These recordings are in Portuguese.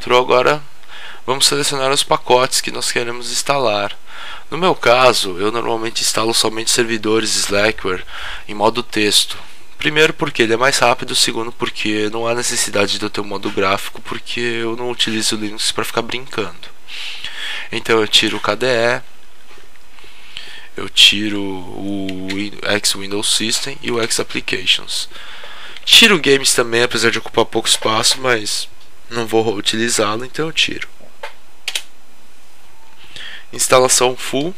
dentro. Agora vamos selecionar os pacotes que nós queremos instalar. No meu caso, eu normalmente instalo somente servidores Slackware em modo texto. Primeiro porque ele é mais rápido, segundo porque não há necessidade de eu ter um modo gráfico, porque eu não utilizo o Linux para ficar brincando. Então eu tiro o KDE, eu tiro o X-Windows System e o X-Applications. Tiro games também, apesar de ocupar pouco espaço, mas não vou utilizá-lo, então eu tiro. Instalação full.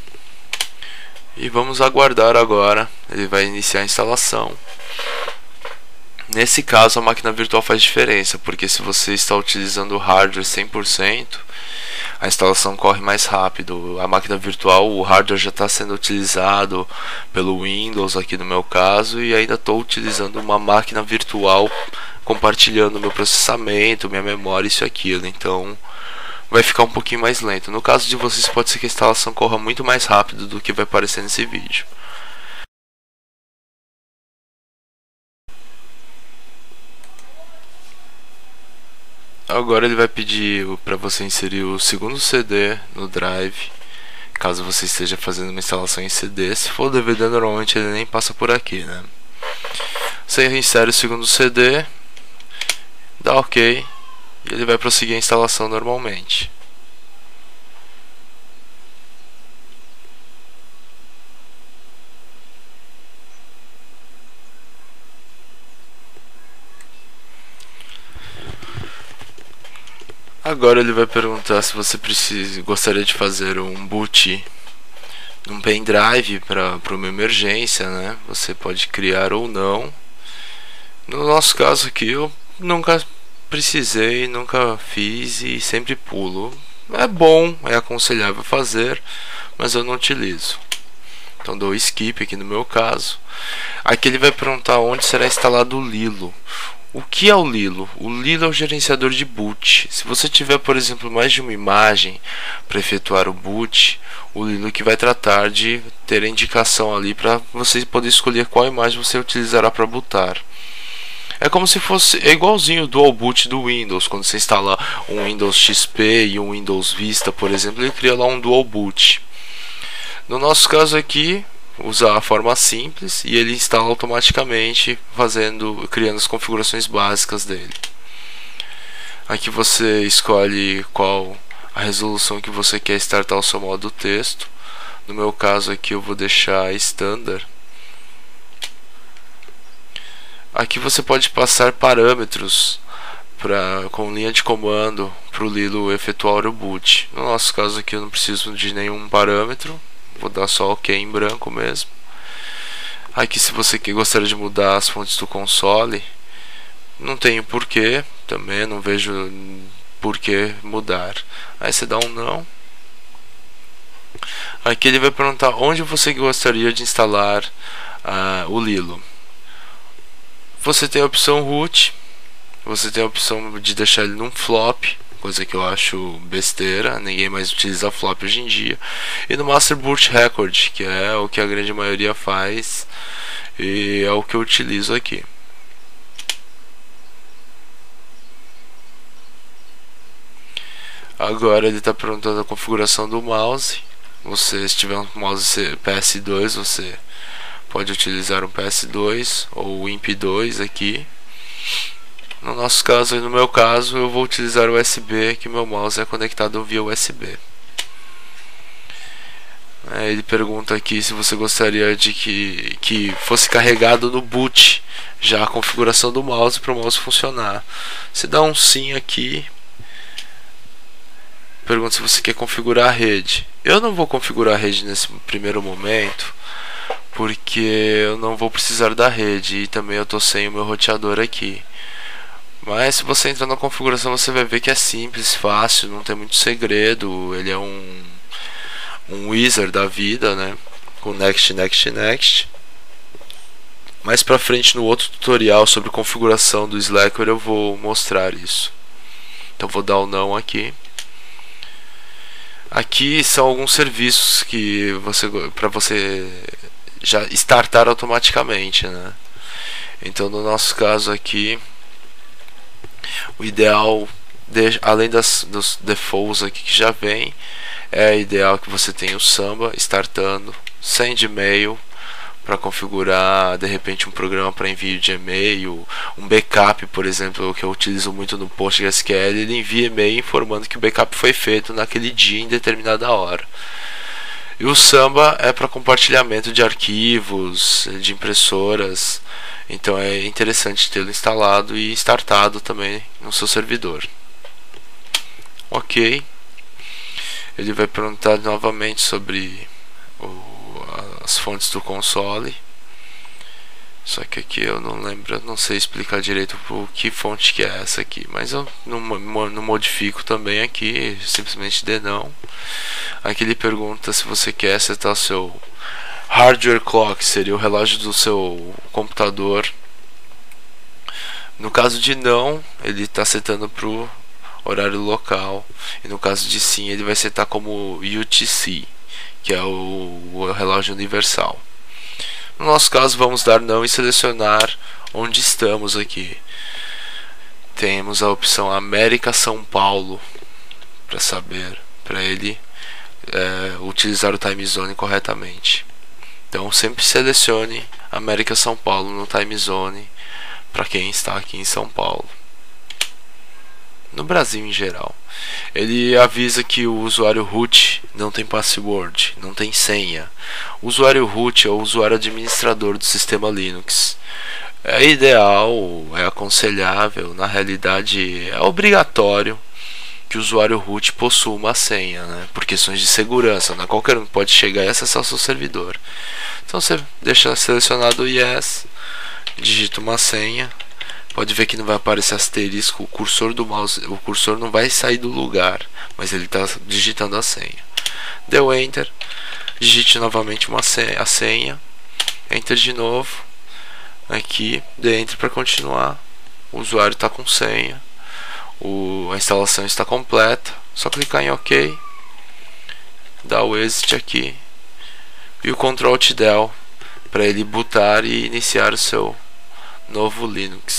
E vamos aguardar agora. Ele vai iniciar a instalação. Nesse caso a máquina virtual faz diferença, porque se você está utilizando o hardware 100%, a instalação corre mais rápido. A máquina virtual, o hardware já está sendo utilizado pelo Windows aqui no meu caso, e ainda estou utilizando uma máquina virtual compartilhando meu processamento, minha memória, isso e aquilo. Então vai ficar um pouquinho mais lento. No caso de vocês, pode ser que a instalação corra muito mais rápido do que vai aparecer nesse vídeo. Agora ele vai pedir para você inserir o segundo CD no drive, caso você esteja fazendo uma instalação em CD. Se for DVD, normalmente ele nem passa por aqui, né? Você insere o segundo CD, dá OK e ele vai prosseguir a instalação normalmente. Agora ele vai perguntar se você gostaria de fazer um boot num pendrive para uma emergência, né? Você pode criar ou não. No nosso caso aqui, eu nunca precisei, nunca fiz e sempre pulo. É bom, é aconselhável fazer, mas eu não utilizo. Então dou skip aqui no meu caso. Aqui ele vai perguntar onde será instalado o Lilo. O que é o Lilo? O Lilo é o gerenciador de boot. Se você tiver, por exemplo, mais de uma imagem para efetuar o boot, o Lilo que vai tratar de ter a indicação ali para você poder escolher qual imagem você utilizará para bootar. É como se fosse, é igualzinho o Dual Boot do Windows. Quando você instala um Windows XP e um Windows Vista, por exemplo, ele cria lá um Dual Boot. No nosso caso aqui, usar a forma simples e ele instala automaticamente, criando as configurações básicas dele. Aqui você escolhe qual a resolução que você quer startar o seu modo texto. No meu caso aqui eu vou deixar standard. Aqui você pode passar parâmetros com linha de comando para o Lilo efetuar o boot. No nosso caso aqui eu não preciso de nenhum parâmetro. Vou dar só OK em branco mesmo. Aqui se você gostaria de mudar as fontes do console, não tenho porquê, também não vejo porquê mudar. Aí você dá um não. Aqui ele vai perguntar onde você gostaria de instalar o Lilo. Você tem a opção root, você tem a opção de deixar ele num flop, coisa que eu acho besteira, ninguém mais utiliza flop hoje em dia, e no Master Boot Record, que é o que a grande maioria faz e é o que eu utilizo aqui. Agora ele está perguntando a configuração do mouse. Se tiver um mouse PS2, você pode utilizar um PS2 ou o IMP2 aqui. No nosso caso, e no meu caso, eu vou utilizar o USB, que meu mouse é conectado via USB. Ele pergunta aqui se você gostaria de que fosse carregado no boot já a configuração do mouse para o mouse funcionar. Você dá um sim aqui. Pergunta se você quer configurar a rede. Eu não vou configurar a rede nesse primeiro momento, porque eu não vou precisar da rede e também eu estou sem o meu roteador aqui. Mas se você entrar na configuração, você vai ver que é simples, fácil, não tem muito segredo. Ele é um wizard da vida, né? Com next, next, next. Mais pra frente no outro tutorial sobre configuração do Slackware eu vou mostrar isso. Então vou dar o não aqui. Aqui são alguns serviços que para você já startar automaticamente, né? Então no nosso caso aqui, o ideal além dos defaults aqui que já vem, é ideal que você tenha o Samba startando, send e-mail para configurar de repente um programa para envio de e-mail, um backup, por exemplo, que eu utilizo muito no PostgreSQL. Ele envia e-mail informando que o backup foi feito naquele dia em determinada hora. E o Samba é para compartilhamento de arquivos, de impressoras, então é interessante tê-lo instalado e startado também no seu servidor. Ok, ele vai perguntar novamente sobre as fontes do console. Só que aqui eu não lembro, eu não sei explicar direito que fonte que é essa aqui, mas eu não modifico também aqui, simplesmente dê não. Aqui ele pergunta se você quer setar o seu hardware clock, seria o relógio do seu computador. No caso de não, ele está setando para o horário local, e no caso de sim, ele vai setar como UTC, que é o relógio universal. No nosso caso, vamos dar não e selecionar onde estamos aqui. Temos a opção América São Paulo para saber, para ele utilizar o time zone corretamente. Então sempre selecione América São Paulo no time zone para quem está aqui em São Paulo. No Brasil em geral, ele avisa que o usuário root não tem password, não tem senha. O usuário root é o usuário administrador do sistema Linux. É ideal, é aconselhável, na realidade é obrigatório que o usuário root possua uma senha, né? Por questões de segurança, não é qualquer um pode chegar e acessar o seu servidor. Então você deixa selecionado o yes, digita uma senha. Pode ver que não vai aparecer asterisco, o cursor do mouse, o cursor não vai sair do lugar, mas ele está digitando a senha. Deu Enter, digite novamente a senha, Enter de novo, aqui, dê Enter para continuar. O usuário está com senha, a instalação está completa, só clicar em OK, dá o Exit aqui e o Ctrl Alt Del para ele bootar e iniciar o seu novo Linux.